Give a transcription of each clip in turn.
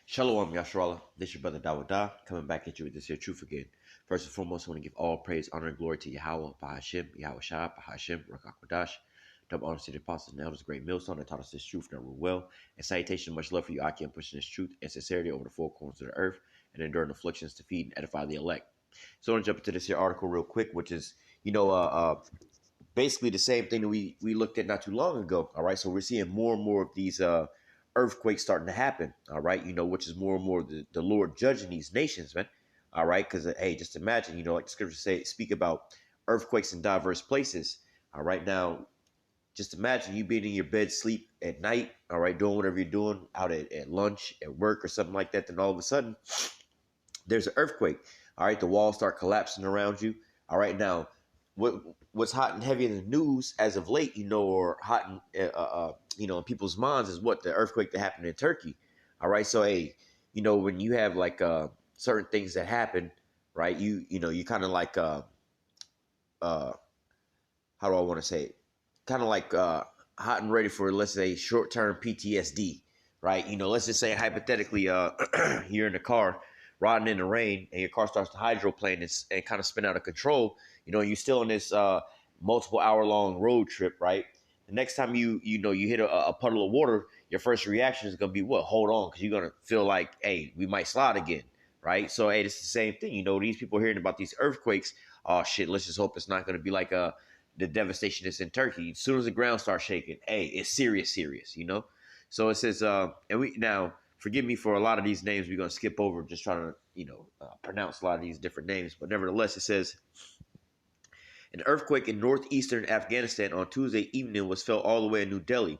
Shalom, Yasharallah. This your brother Dawada, coming back at you with this here truth again. First and foremost, I want to give all praise, honor, and glory to Yahweh, Bahashim, Yahweh Shah, Bahashim, Rakakwadash. Double honor to the apostles and elders, great millstone that taught us this truth and rule well. And salutation, much love for you, Aki, and pushing this truth and sincerity over the four corners of the earth and enduring afflictions to feed and edify the elect. So I want to jump into this here article real quick, which is, basically the same thing that we looked at not too long ago. All right, so we're seeing more and more of these earthquakes starting to happen. All right, which is more and more the Lord judging these nations, man. All right, because hey, just imagine, like the scriptures speak about earthquakes in diverse places. All right, now just imagine you being in your bed, sleep at night. All right, doing whatever you're doing out at lunch, at work, or something like that. Then all of a sudden, there's an earthquake. All right, the walls start collapsing around you. All right, now what's hot and heavy in the news as of late, or hot in people's minds is what the earthquake that happened in Turkey. All right, so hey, when you have like certain things that happen, right? You kind of like how do I want to say it? Kind of like hot and ready for, let's say, short-term PTSD, right? Let's just say hypothetically, you're in the car riding in the rain and your car starts to hydroplane and kind of spin out of control. You're still on this multiple hour-long road trip, right? The next time you hit a puddle of water, your first reaction is going to be what? Hold on, because you're going to feel like, hey, we might slide again, right? So, hey, it's the same thing. These people hearing about these earthquakes, oh, shit, let's just hope it's not going to be like the devastation that's in Turkey. As soon as the ground starts shaking, hey, it's serious, So it says, and we now, forgive me for a lot of these names we're going to skip over, just trying to, pronounce a lot of these different names. But nevertheless, it says, an earthquake in northeastern Afghanistan on Tuesday evening was felt all the way in New Delhi,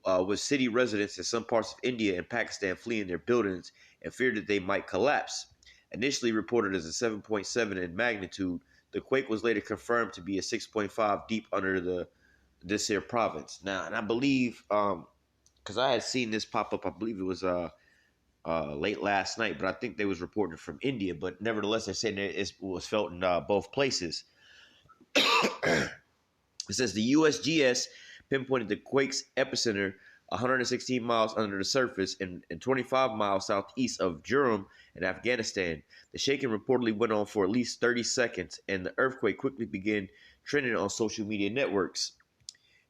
with city residents in some parts of India and Pakistan fleeing their buildings and feared that they might collapse. Initially reported as a 7.7 in magnitude, the quake was later confirmed to be a 6.5 deep under this here province. Now, and I believe, because I had seen this pop up, I believe it was late last night, but I think they was reporting from India. But nevertheless, they're saying it was felt in both places. It says the USGS pinpointed the quake's epicenter 116 miles under the surface and 25 miles southeast of Jurham in Afghanistan. The shaking reportedly went on for at least 30 seconds, and the earthquake quickly began trending on social media networks.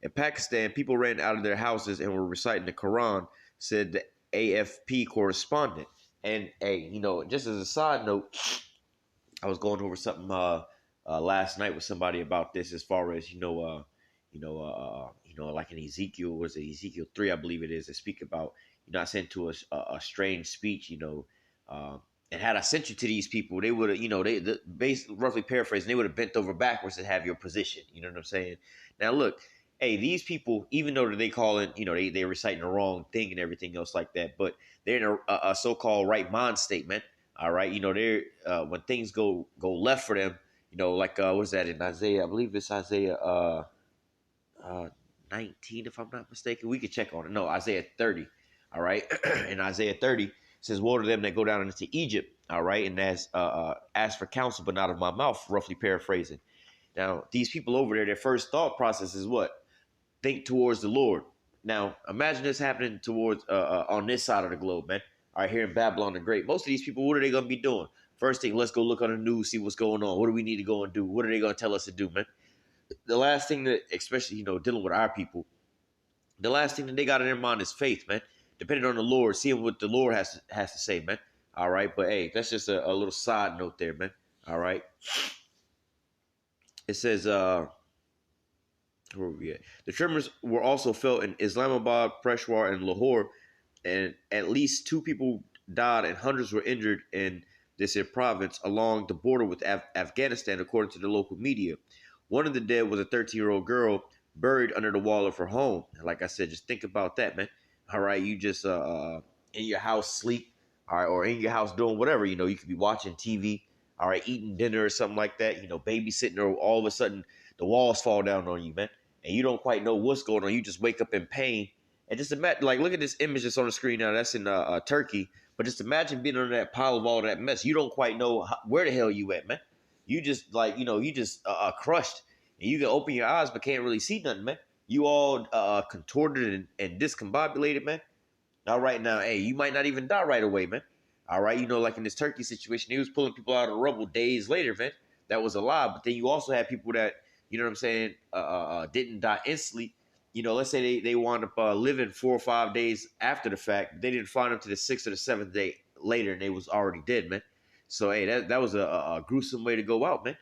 In Pakistan, people ran out of their houses and were reciting the Quran, said the AFP correspondent. And hey, just as a side note, I was going over something last night with somebody about this, as far as like in Ezekiel, was it Ezekiel 3, I believe it is, they speak about, I sent to a strange speech, and had I sent you to these people, they would have, basically roughly paraphrasing, they would have bent over backwards to have your position. You know what I'm saying? Now look, hey, these people, even though they call it, they're reciting the wrong thing and everything else like that, but they're in a so-called right mind statement. All right, they're when things go left for them, like what's that in Isaiah? I believe it's Isaiah 19, if I'm not mistaken. We could check on it. No, Isaiah 30. All right, in Isaiah 30 says, "Woe to them that go down into Egypt." All right, and that's ask for counsel, but not of my mouth. Roughly paraphrasing. Now, these people over there, their first thought process is what? Think towards the Lord. Now, imagine this happening towards on this side of the globe, man. All right, here in Babylon the Great, most of these people, what are they going to be doing? First thing, let's go look on the news, see what's going on. What do we need to go and do? What are they going to tell us to do, man? The last thing that, especially, dealing with our people, the last thing that they got in their mind is faith, man. Depending on the Lord, seeing what the Lord has to say, man. All right, but hey, that's just a little side note there, man. All right. It says, where were we at? The tremors were also felt in Islamabad, Peshawar, and Lahore, and at least 2 people died and hundreds were injured in this here province along the border with Afghanistan, according to the local media. One of the dead was a 13-year-old girl buried under the wall of her home. And like I said, just think about that, man. All right, you just in your house sleep, all right, or in your house doing whatever. You could be watching TV, all right, eating dinner or something like that. Babysitting, or all of a sudden the walls fall down on you, man, and you don't quite know what's going on. You just wake up in pain, and just imagine, like, look at this image that's on the screen now. That's in Turkey, but just imagine being under that pile of all that mess. You don't quite know where the hell you at, man. You just crushed, and you can open your eyes but can't really see nothing, man. You all contorted and discombobulated, man. All right, now, hey, you might not even die right away, man. All right, like in this Turkey situation, he was pulling people out of the rubble days later, man. That was a lie. But then you also had people that, what I'm saying, didn't die instantly. Let's say they wound up living 4 or 5 days after the fact. They didn't find them to the sixth or the seventh day later, and they was already dead, man. So hey, that was a gruesome way to go out, man.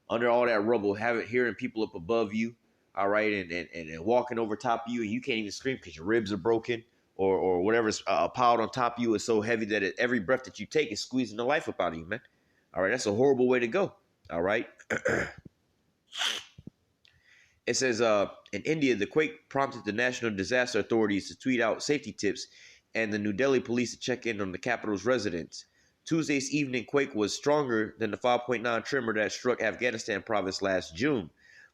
Under all that rubble, hearing people up above you, all right, and walking over top of you, and you can't even scream because your ribs are broken, or whatever's piled on top of you is so heavy that every breath that you take is squeezing the life up out of you, man. All right, that's a horrible way to go. All right. It says in India, the quake prompted the National Disaster Authorities to tweet out safety tips and the New Delhi police to check in on the capital's residents. Tuesday's evening quake was stronger than the 5.9 tremor that struck Afghanistan province last June.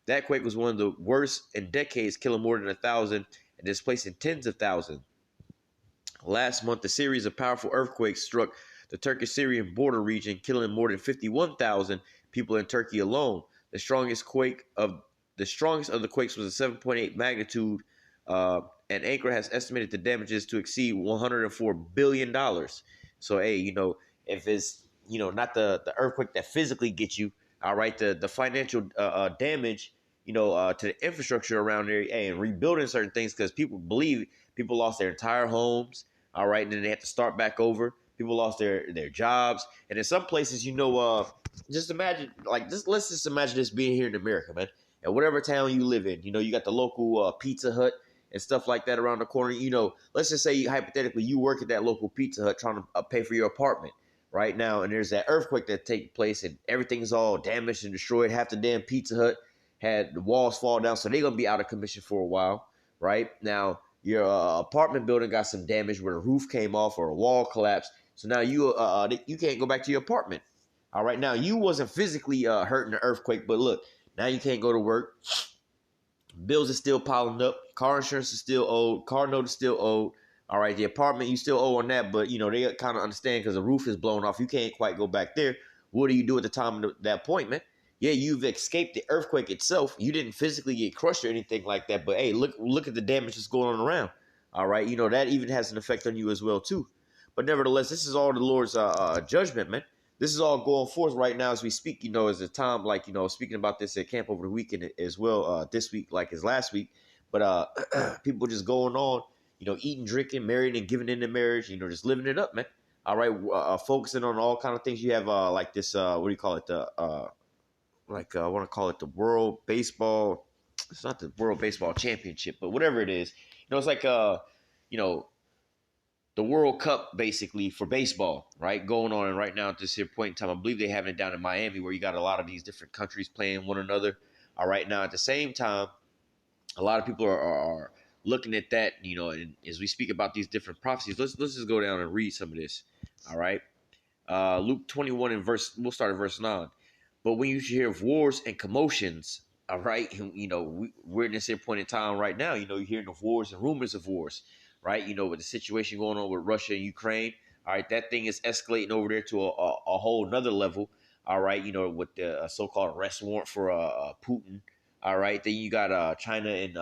That quake was one of the worst in decades, killing more than 1,000 and displacing tens of thousands. Last month, a series of powerful earthquakes struck the Turkish-Syrian border region, killing more than 51,000 people in Turkey alone. The strongest of the quakes was a 7.8 magnitude, and Ankara has estimated the damages to exceed $104 billion. So, hey, if it's not the earthquake that physically gets you, all right, the financial damage, to the infrastructure around there, hey, and rebuilding certain things because people lost their entire homes, all right, and then they had to start back over. People lost their jobs, and in some places, just imagine, like, let's just imagine this being here in America, man. And whatever town you live in, you got the local Pizza Hut and stuff like that around the corner. Let's just say hypothetically you work at that local Pizza Hut trying to pay for your apartment right now, and there's that earthquake that takes place, and everything's all damaged and destroyed. Half the damn Pizza Hut had the walls fall down, so they're gonna be out of commission for a while, right? Now your apartment building got some damage where the roof came off or a wall collapsed, so now you can't go back to your apartment. All right, now you wasn't physically hurt in the earthquake, but look, now you can't go to work. Bills are still piling up. Car insurance is still owed. Car note is still owed. All right, the apartment you still owe on that, but they kind of understand because the roof is blown off. You can't quite go back there. What do you do at the time of that point, man? Yeah, you've escaped the earthquake itself. You didn't physically get crushed or anything like that, but hey, look at the damage that's going on around. All right, that even has an effect on you as well too. But nevertheless, this is all the Lord's judgment, man. This is all going forth right now as we speak. As a time, like speaking about this at camp over the weekend as well. This week, like as last week, but people just going on, eating, drinking, marrying, and giving into marriage. Just living it up, man. All right, focusing on all kind of things. You have like this. What do you call it? I want to call it the World Baseball. It's not the World Baseball Championship, but whatever it is. It's like you know, the World Cup basically for baseball, right? Going on right now at this here point in time. I believe they have it down in Miami where you got a lot of these different countries playing one another. All right, now at the same time, a lot of people are looking at that, and as we speak about these different prophecies, let's just go down and read some of this. All right. Luke 21 and we'll start at verse 9. But when you hear of wars and commotions, all right, we're in this here point in time right now, you're hearing of wars and rumors of wars, right? With the situation going on with Russia and Ukraine, all right, that thing is escalating over there to a whole nother level, all right, with the so-called arrest warrant for Putin, all right. Then you got China and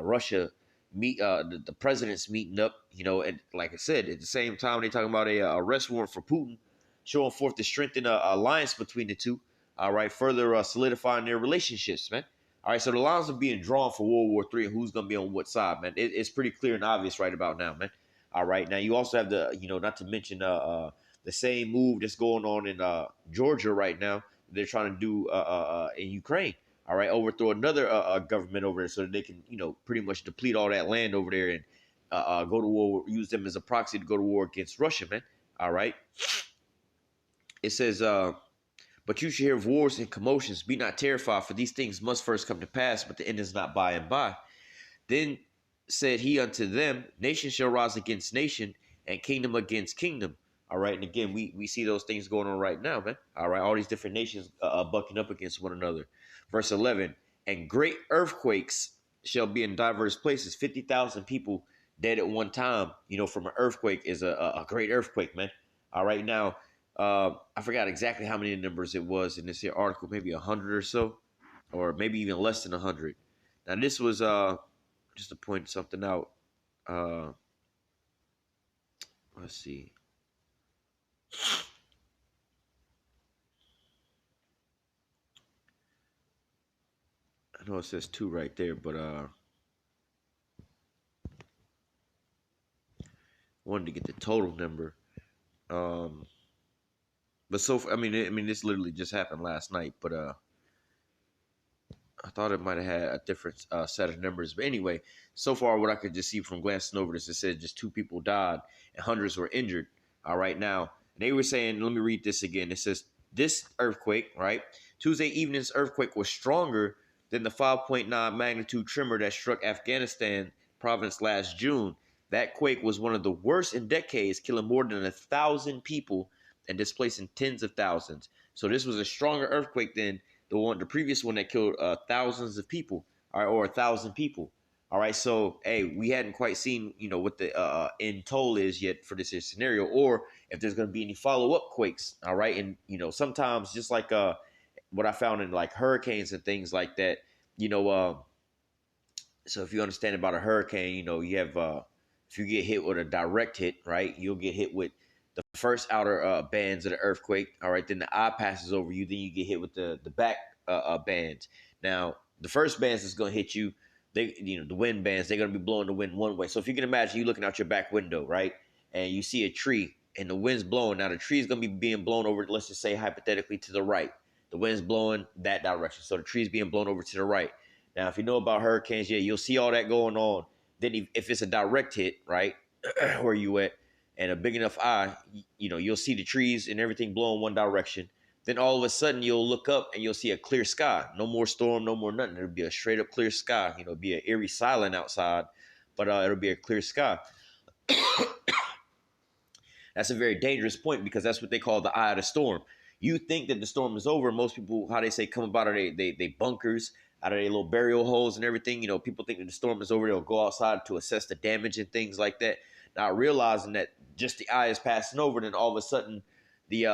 Russia meet the presidents meeting up, and like I said, at the same time they talking about a arrest warrant for Putin, showing forth the strength in alliance between the two. All right, further solidifying their relationships, man. All right, so the lines are being drawn for World War III and who's going to be on what side, man. It's pretty clear and obvious right about now, man. All right, now you also have not to mention the same move that's going on in Georgia right now. They're trying to do in Ukraine. All right, overthrow another government over there so that they can, pretty much deplete all that land over there and go to war, use them as a proxy to go to war against Russia, man. All right. It says, but you should hear of wars and commotions. Be not terrified, for these things must first come to pass, but the end is not by and by. Then said he unto them, nation shall rise against nation, and kingdom against kingdom. All right, and again, we see those things going on right now, man. All right, all these different nations bucking up against one another. Verse 11, and great earthquakes shall be in diverse places. 50,000 people dead at one time, from an earthquake is a great earthquake, man. All right, now, I forgot exactly how many numbers it was in this here article, maybe 100 or so, or maybe even less than 100. Now, this was just to point something out. let's see. I know it says 2 right there, but wanted to get the total number. Um, but I mean, this literally just happened last night. But I thought it might have had a different set of numbers. But anyway, so far what I could just see from glancing over this, it said just 2 people died and hundreds were injured. All right, now they were saying, let me read this again. It says this earthquake, right? Tuesday evening's earthquake was stronger than the 5.9 magnitude tremor that struck Afghanistan province last June. That quake was one of the worst in decades, killing more than 1,000 people and displacing tens of thousands. So this was a stronger earthquake than the previous one that killed thousands of people, all right, or 1,000 people. All right, so hey, we hadn't quite seen, what the end toll is yet for this scenario, or if there's going to be any follow up quakes. All right, and sometimes just like what I found in like hurricanes and things like that, you know, so if you understand about a hurricane, you have if you get hit with a direct hit, right, you'll get hit with the first outer bands of the earthquake. All right, then the eye passes over you. Then you get hit with the back bands. Now, the first bands that's going to hit you, the wind bands, they're going to be blowing the wind one way. So if you can imagine, you looking out your back window, right, and you see a tree and the wind's blowing. Now the tree is going to be being blown over, let's just say hypothetically, to the right. The wind's blowing that direction, so the tree's being blown over to the right. Now, if you know about hurricanes, yeah, you'll see all that going on. Then if it's a direct hit, right, where you at, and a big enough eye, you'll see the trees and everything blowing one direction. Then all of a sudden you'll look up and you'll see a clear sky. No more storm, no more nothing. It'll be a straight up clear sky. It'll be an eerie silent outside, but it'll be a clear sky. That's a very dangerous point because that's what they call the eye of the storm. You think that the storm is over. Most people, how they say, come up out of they bunkers, out of their little burial holes and everything. People think that the storm is over. They'll go outside to assess the damage and things like that. Not realizing that just the eye is passing over, then all of a sudden the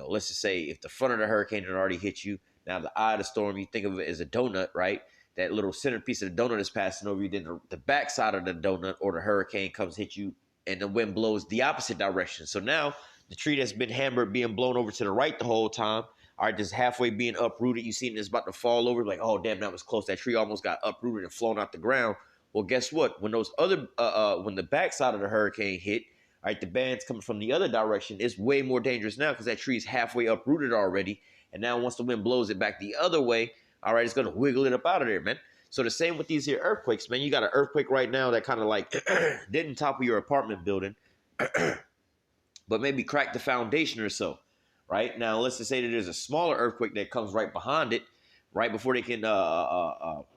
let's just say if the front of the hurricane had already hit you, now the eye of the storm, you think of it as a donut, right? That little centerpiece of the donut is passing over you, then the back side of the donut or the hurricane comes hit you and the wind blows the opposite direction. So now the tree that's been hammered being blown over to the right the whole time, all right, just halfway being uprooted. You see it's about to fall over, like, oh damn, that was close. That tree almost got uprooted and flown out the ground. Well, guess what? When those other, when the backside of the hurricane hit, all right, the bands coming from the other direction, it's way more dangerous now because that tree is halfway uprooted already. And now once the wind blows it back the other way, all right, it's going to wiggle it up out of there, man. So the same with these here earthquakes, man. You got an earthquake right now that kind of like didn't topple your apartment building, but maybe cracked the foundation or so, right? Now, let's just say that there's a smaller earthquake that comes right behind it, right before they can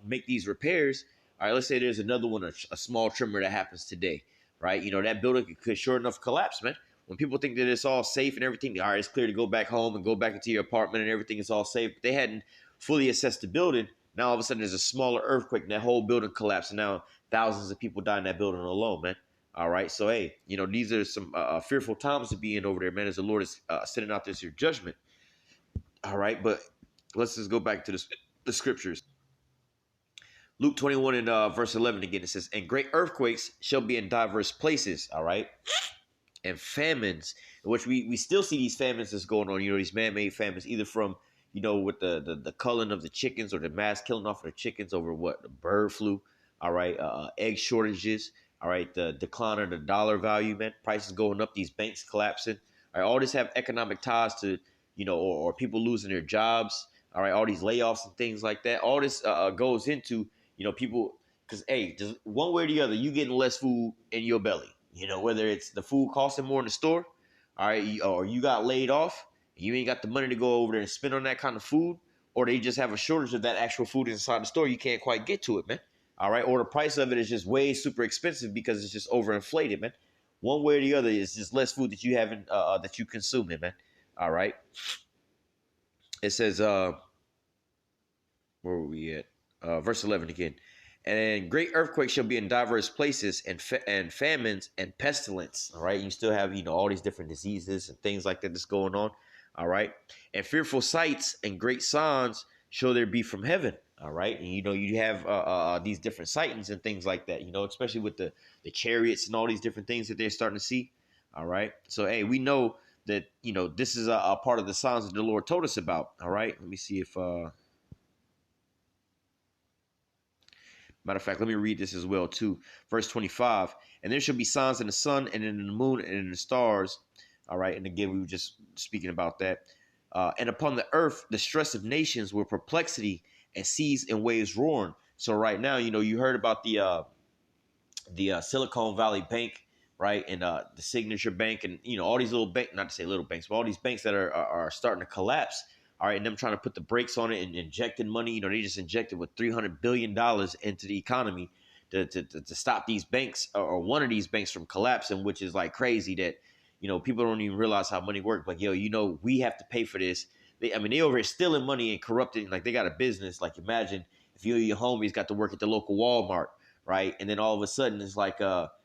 make these repairs. All right, let's say there's another one, a small tremor that happens today, right? That building could sure enough collapse, man. When people think that it's all safe and everything, all right, it's clear to go back home and go back into your apartment and everything is all safe. But they hadn't fully assessed the building. Now all of a sudden there's a smaller earthquake and that whole building collapsed. And now thousands of people die in that building alone, man. All right, so hey, these are some fearful times to be in over there, man, as the Lord is sending out this here judgment. All right, but let's just go back to the scriptures. Luke 21 and verse 11 again, it says, and great earthquakes shall be in diverse places, all right? And famines, which we still see these famines that's going on, these man-made famines, either from, with the culling of the chickens or the mass killing off of the chickens over what? The bird flu, all right? Egg shortages, all right? The decline of the dollar value, man. Prices going up, these banks collapsing. All right, all this have economic ties to, or people losing their jobs, all right? All these layoffs and things like that. All this goes into, people, because, hey, just one way or the other, you getting less food in your belly. Whether it's the food costing more in the store, all right, or you got laid off, you ain't got the money to go over there and spend on that kind of food, or they just have a shortage of that actual food inside the store. You can't quite get to it, man. All right, or the price of it is just way super expensive because it's just overinflated, man. One way or the other, it's just less food that you haven't that you consuming, man. All right. It says, where were we at? Verse 11 again. And great earthquakes shall be in diverse places, and famines and pestilence. All right, you still have all these different diseases and things like that that's going on. All right, and fearful sights and great signs shall there be from heaven. All right, and you have these different sightings and things like that. Especially with the chariots and all these different things that they're starting to see. All right, so hey, we know that this is a part of the signs that the Lord told us about. All right, let me see if matter of fact, let me read this as well too. Verse 25, and there shall be signs in the sun and in the moon and in the stars. All right, and again we were just speaking about that. And upon the earth, the stress of nations with perplexity and seas and waves roaring. So right now, you heard about the Silicon Valley Bank, right, and the Signature Bank, and all these little banks, not to say little banks, but all these banks that are starting to collapse. All right, and them trying to put the brakes on it and injecting money. They just injected with $300 billion into the economy to stop these banks or one of these banks from collapsing, which is like crazy that people don't even realize how money works. Like, we have to pay for this. They over here stealing money and corrupting. Like, they got a business. Like, imagine if you and your homies got to work at the local Walmart, right? And then all of a sudden it's like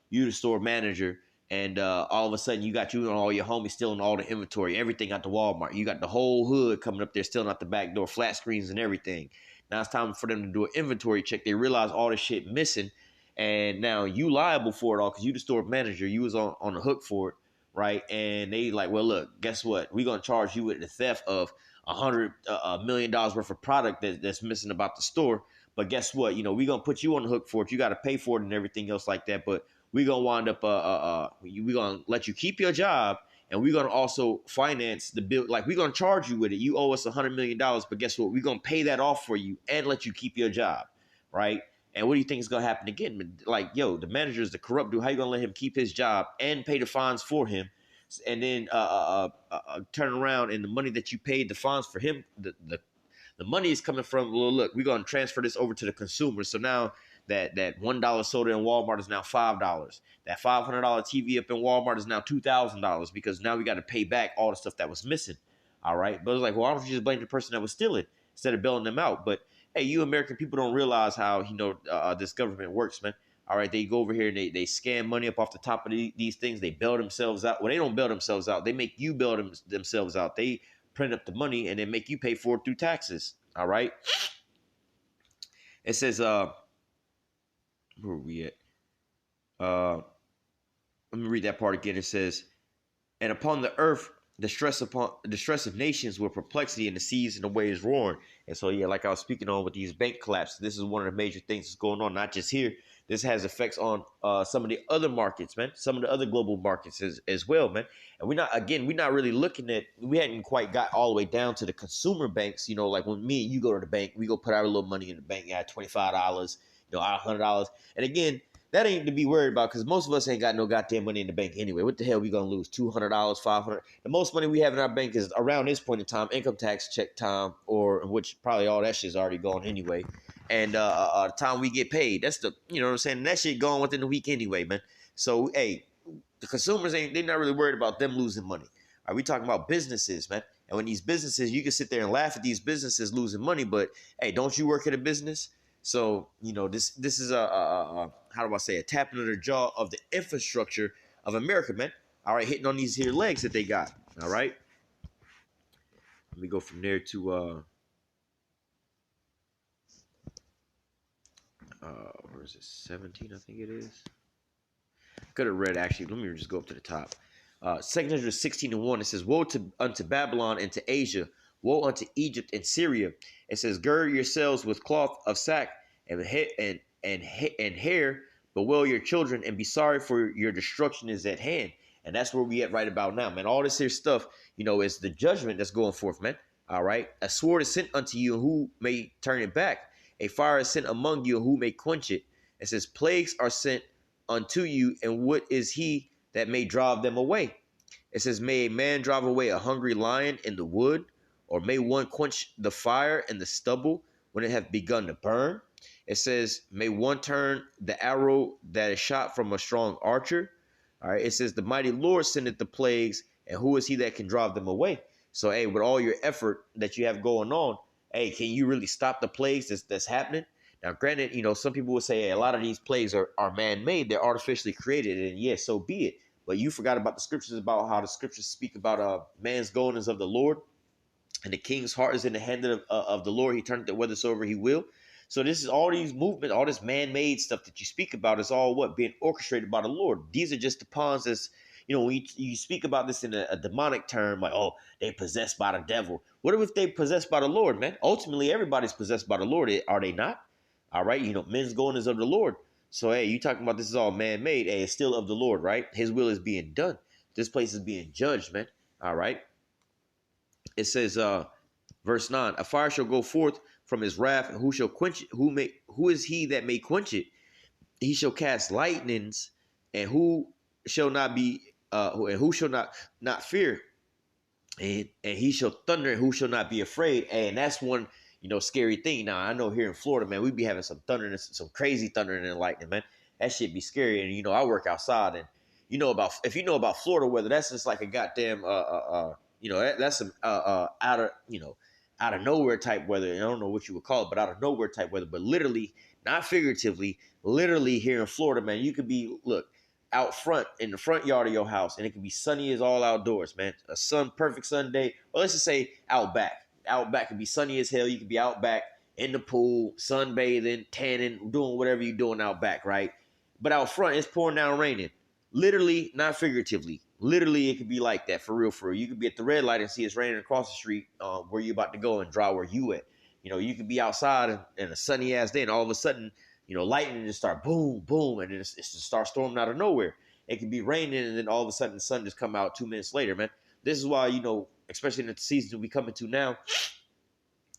you the store manager, and all of a sudden you got you and all your homies stealing all the inventory, everything out the Walmart. You got the whole hood coming up there stealing out the back door, flat screens and everything. Now it's time for them to do an inventory check. They realize all this shit missing, and now you liable for it all because you the store manager. You was on the hook for it, right? And they like, well, look, guess what? We're gonna charge you with the theft of $100 million worth of product that's missing about the store. But guess what? We're gonna put you on the hook for it. You got to pay for it and everything else like that. But we're gonna wind up we're gonna let you keep your job, and we're gonna also finance the bill. Like, we're gonna charge you with it. You owe us $100 million, but guess what? We're gonna pay that off for you and let you keep your job, right? And what do you think is gonna happen again? Like, yo, the manager is the corrupt dude. How you gonna let him keep his job and pay the fines for him, and then turn around and the money that you paid the fines for him, the money is coming from, well, look, we're going to transfer this over to the consumer. So now that $1 soda in Walmart is now $5. That $500 TV up in Walmart is now $2,000 because now we got to pay back all the stuff that was missing. All right. But it's like, well, why don't you just blame the person that was stealing instead of bailing them out? But hey, you American people don't realize how, this government works, man. All right. They go over here and they scam money up off the top of these things. They bail themselves out. Well, they don't bail themselves out. They make you bail themselves out. They print up the money and then make you pay for it through taxes. All right. It says, where are we at? Let me read that part again. It says, and upon the earth, the stress of nations with perplexity, and the seas and the waves roaring. And so, yeah, like I was speaking on with these bank collapses, this is one of the major things that's going on, not just here. This has effects on some of the other markets, man, some of the other global markets as well, man. And we're not really looking at, we hadn't quite got all the way down to the consumer banks, like when me and you go to the bank, we go put our little money in the bank, $25, our $100. And again, that ain't to be worried about because most of us ain't got no goddamn money in the bank anyway. What the hell we gonna lose? $200, $500? The most money we have in our bank is around this point in time, income tax check time, or which probably all that shit's already gone anyway. And the time we get paid, that's you know what I'm saying? And that shit gone within the week anyway, man. So hey, the consumers they're not really worried about them losing money. Are we talking about businesses, man? And when these businesses, you can sit there and laugh at these businesses losing money, but hey, don't you work at a business? So this is a how do I say, a tap into the jaw of the infrastructure of America, man. All right, hitting on these here legs that they got. All right, let me go from there to where is it? 17, I think it is. Could have read actually. Let me just go up to the top. 2 Ezra 16:1. It says, "Woe unto Babylon and to Asia! Woe unto Egypt and Syria!" It says, "Gird yourselves with cloth of sack and hair, bewail your children, and be sorry, for your destruction is at hand." And that's where we at right about now, man. All this here stuff, is the judgment that's going forth, man. All right, a sword is sent unto you, who may turn it back? A fire is sent among you, who may quench it? It says, plagues are sent unto you, and what is he that may drive them away? It says, may a man drive away a hungry lion in the wood, or may one quench the fire in the stubble when it hath begun to burn? It says, may one turn the arrow that is shot from a strong archer? All right. It says, the mighty Lord sendeth the plagues, and who is he that can drive them away? So, hey, with all your effort that you have going on, hey, can you really stop the plagues that's happening? Now, granted, some people would say, hey, a lot of these plagues are man-made. They're artificially created. And yes, so be it. But you forgot about the scriptures, about how the scriptures speak about man's goings of the Lord, and the king's heart is in the hand of the Lord. He turneth it whithersoever he will. So this is all these movements, all this man-made stuff that you speak about is all what being orchestrated by the Lord. These are just the pawns that's, when you speak about this in a demonic term, like, oh, they possessed by the devil. What if they possessed by the Lord, man? Ultimately, everybody's possessed by the Lord, are they not? All right, men's going is of the Lord. So hey, you talking about this is all man-made? Hey, it's still of the Lord, right? His will is being done. This place is being judged, man. All right. It says, verse 9, a fire shall go forth from his wrath, and who shall quench it? Who is he that may quench it? He shall cast lightnings, and who shall not be and who shall not fear? And he shall thunder, and who shall not be afraid? And that's one, scary thing. Now I know here in Florida, man, we be having some thunder and some crazy thunder and lightning, man. That shit be scary. And I work outside, and if you know about Florida weather, that's just like a goddamn that's some out of nowhere type weather. I don't know what you would call it, but out of nowhere type weather. But literally, not figuratively, literally here in Florida, man, you could be out front in the front yard of your house, and it can be sunny as all outdoors, man. A perfect sun day. Or let's just say out back. Out back can be sunny as hell. You can be out back in the pool, sunbathing, tanning, doing whatever you're doing out back, right? But out front, it's pouring down raining. Literally, not figuratively. Literally, it could be like that, for real, for real. You could be at the red light and see it's raining across the street where you're about to go and drive where you at. You could be outside in a sunny ass day, and all of a sudden, lightning just start boom, boom, and then it just start storming out of nowhere. It could be raining, and then all of a sudden the sun just come out 2 minutes later, man. This is why, especially in the season we coming to now,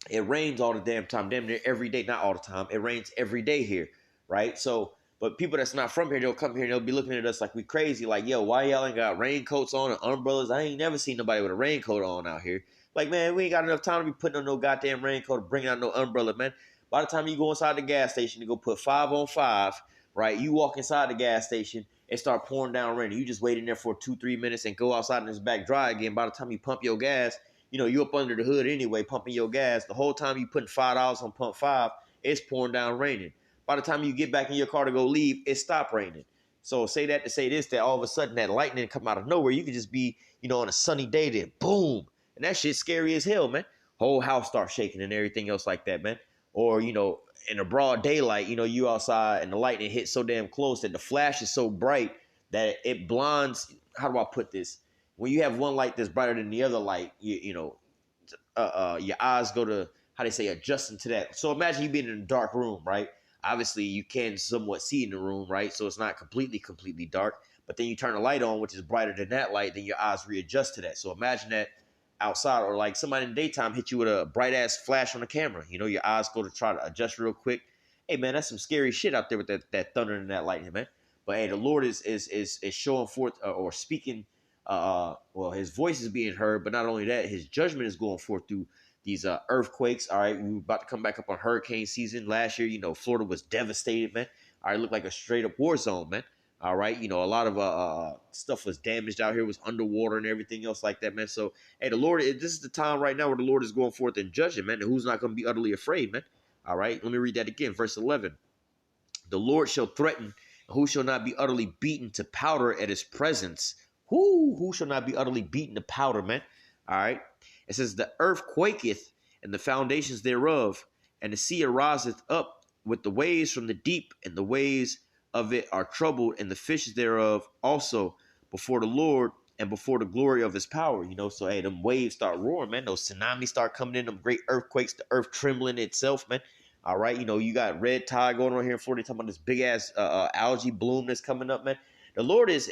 it rains all the damn time, damn near every day. Not all the time. It rains every day here, right? So, but people that's not from here, they'll come here and they'll be looking at us like we crazy. Like, yo, why y'all ain't got raincoats on and umbrellas? I ain't never seen nobody with a raincoat on out here. Like, man, we ain't got enough time to be putting on no goddamn raincoat or bringing out no umbrella, man. By the time you go inside the gas station to go put 5 on 5, right? You walk inside the gas station, it start pouring down rain. You just wait in there for 2-3 minutes and go outside and it's back dry again. By the time you pump your gas, you up under the hood anyway, pumping your gas. The whole time you putting $5 on pump 5, it's pouring down raining. By the time you get back in your car to go leave, it stopped raining. So say that to say this, that all of a sudden that lightning come out of nowhere. You could just be, on a sunny day, then boom. And that shit's scary as hell, man. Whole house starts shaking and everything else like that, man. Or, in a broad daylight, you outside and the lightning hits so damn close that the flash is so bright that it blinds. How do I put this? When you have one light that's brighter than the other light, your eyes go to, how they say, adjusting to that. So imagine you being in a dark room, right? Obviously, you can somewhat see in the room, right? So it's not completely dark. But then you turn the light on, which is brighter than that light, then your eyes readjust to that. So imagine that outside, or like somebody in the daytime hit you with a bright ass flash on the camera. Your eyes go to try to adjust real quick. Hey man, that's some scary shit out there with that thunder and that lightning, man. But hey, the Lord is showing forth or speaking. Well, his voice is being heard, but not only that, his judgment is going forth through these earthquakes. All right, we're about to come back up on hurricane season. Last year, Florida was devastated, man. All right, looked like a straight up war zone, man. All right, a lot of stuff was damaged out here, was underwater and everything else like that, man. So, hey, the Lord, this is the time right now where the Lord is going forth and judging, man. And who's not going to be utterly afraid, man? All right, let me read that again, verse 11. The Lord shall threaten, who shall not be utterly beaten to powder at his presence. Who shall not be utterly beaten to powder, man? All right. It says, the earth quaketh, and the foundations thereof, and the sea ariseth up with the waves from the deep, and the waves of it are troubled, and the fishes thereof also before the Lord and before the glory of his power. So hey, them waves start roaring, man. Those tsunamis start coming in, them great earthquakes, the earth trembling itself, man. All right, you got red tide going on here in Florida, talking about this big ass algae bloom that's coming up, man. The Lord is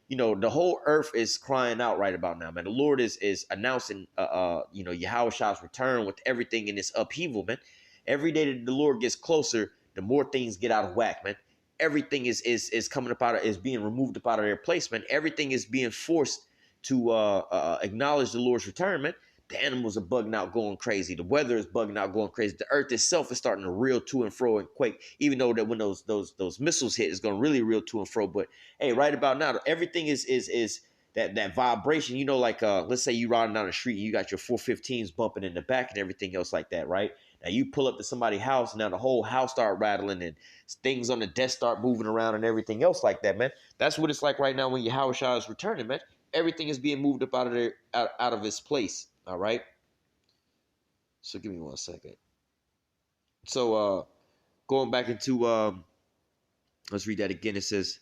the whole earth is crying out right about now, man. The Lord is announcing Yahweh's return with everything in this upheaval, man. Every day that the Lord gets closer, the more things get out of whack, man. Everything is coming up is being removed up out of their place, man. Everything is being forced to acknowledge the Lord's return, man. The animals are bugging out, going crazy. The weather is bugging out, going crazy. The earth itself is starting to reel to and fro and quake. Even though that when those missiles hit, it's going to really reel to and fro. But hey, right about now, everything is that vibration. Like let's say you riding down the street, and you got your 415s bumping in the back and everything else like that, right? Now you pull up to somebody's house, and now the whole house start rattling, and things on the desk start moving around and everything else like that, man. That's what it's like right now when Yahweh is returning, man. Everything is being moved up out of there, out of its place. All right. So give me 1 second. So going back into let's read that again. It says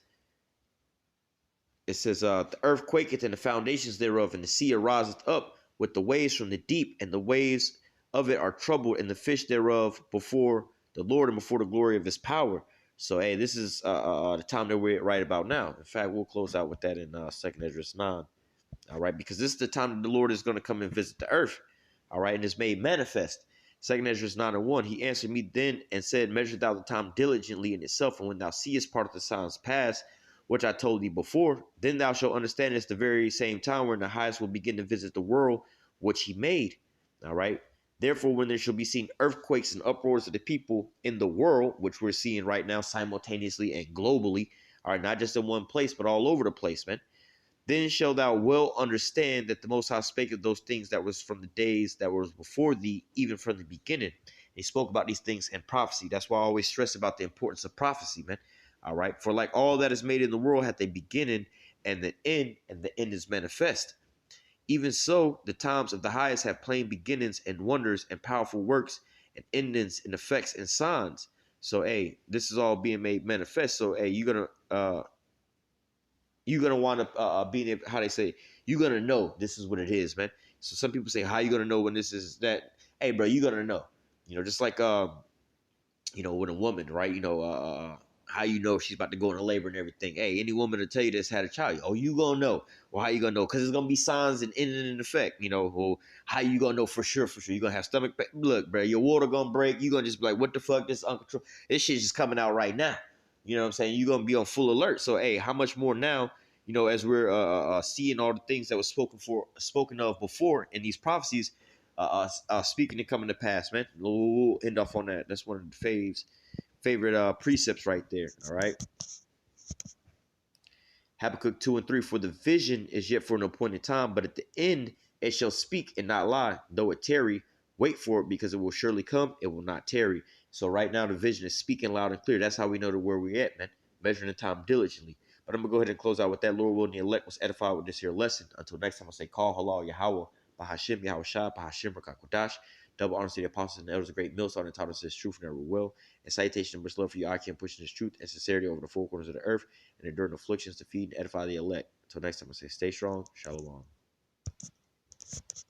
the earth quaketh and the foundations thereof, and the sea ariseth up with the waves from the deep, and the waves of it are troubled, and the fish thereof before the Lord and before the glory of his power. So hey, this is the time that we're right about now. In fact, we'll close out with that in Second Esdras 9. All right, because this is the time that the Lord is going to come and visit the earth. All right, and it's made manifest. Second Ezra 9 and 1. He answered me then and said, measure thou the time diligently in itself, and when thou seest part of the signs past, which I told thee before, then thou shalt understand it's the very same time when the highest will begin to visit the world which he made. All right. Therefore, when there shall be seen earthquakes and uproars of the people in the world, which we're seeing right now simultaneously and globally, all right, not just in one place, but all over the place, man. Then shall thou well understand that the Most High spake of those things that was from the days that was before thee, even from the beginning. He spoke about these things in prophecy. That's why I always stress about the importance of prophecy, man. All right. For like all that is made in the world hath a beginning and the end is manifest. Even so, the times of the highest have plain beginnings and wonders and powerful works and endings and effects and signs. So, hey, this is all being made manifest. So, hey, you're gonna want to be able, how they say, you're gonna know this is what it is, man. So some people say, how you gonna know when this is that? Hey, bro, you gonna know. Just like with a woman, right? How you know she's about to go into labor and everything. Hey, any woman to tell you this had a child, oh, you gonna know. Well, how you gonna know? Because it's gonna be signs and ending in effect. Well, how you gonna know for sure? For sure, you gonna have stomach pain. Look, bro, your water gonna break. You gonna just be like, what the fuck? This uncontrolled. This shit's just coming out right now. You know what I'm saying? You're gonna be on full alert. So, hey, how much more now? As we're seeing all the things that was spoken of before in these prophecies, speaking and coming to pass, man. We'll end off on that. That's one of the favorite precepts right there. All right. Habakkuk 2 and 3. For the vision is yet for an appointed time, but at the end it shall speak and not lie. Though it tarry, wait for it, because it will surely come. It will not tarry. So right now the vision is speaking loud and clear. That's how we know where we're at, man. Measuring the time diligently. But I'm gonna go ahead and close out with that. Lord willing, the elect was edified with this here lesson. Until next time, I say, call halal Yahweh, Bahashim Yahweh Shah, Bahashim Rakakodash. Double honor to the apostles and elders of great millstone and taught us this truth and never will. And citation and much love for you, I can pushing this truth and sincerity over the four corners of the earth and enduring afflictions to feed and edify the elect. Until next time, I say, stay strong. Shalom.